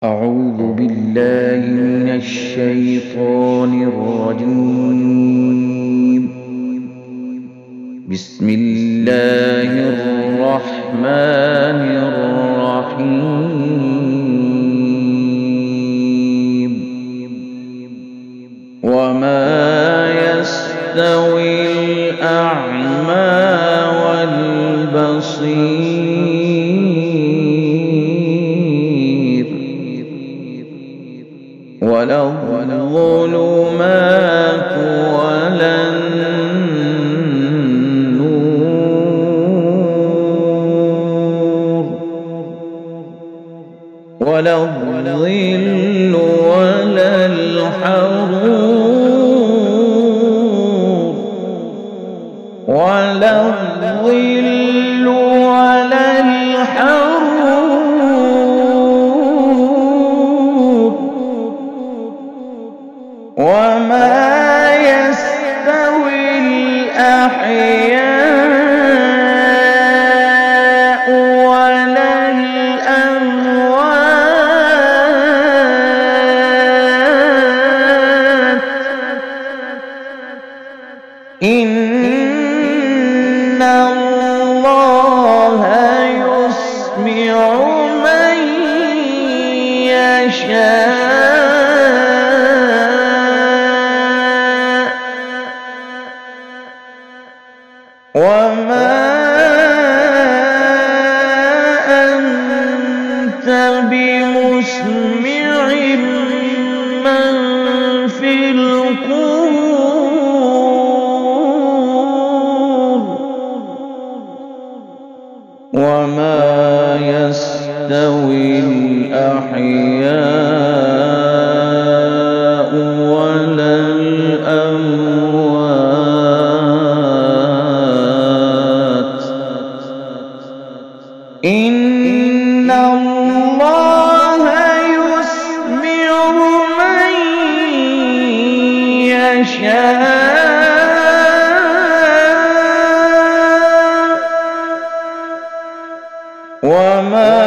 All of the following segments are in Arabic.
أعوذ بالله من الشيطان الرجيم. بسم الله الرحمن الرحيم. وما يستوي الأعمى والبصير ولا الظلمات ولا النور ولا الظل ولا الحرور ولا الظل ولا الحرور وما يستوي الأحياء ولا الأموات إن الله يسمع من يشاء وما أنت بمسمع من في القبور وما يستوي الأحياء ولا الأموات إن الله يسمع من يشاء وما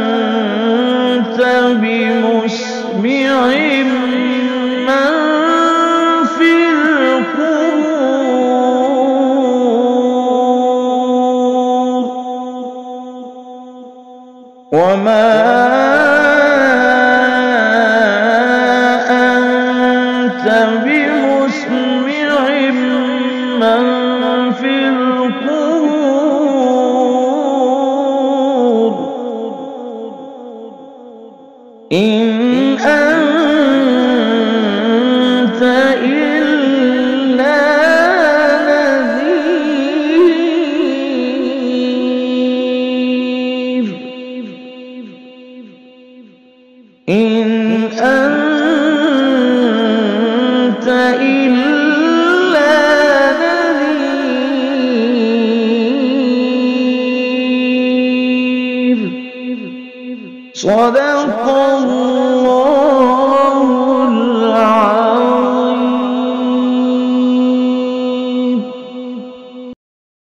أنت بمسمع من في القبور وما أنت بمسمع من في القبور إن أنت إلا نذير إن أنت إلا نذير صدق الله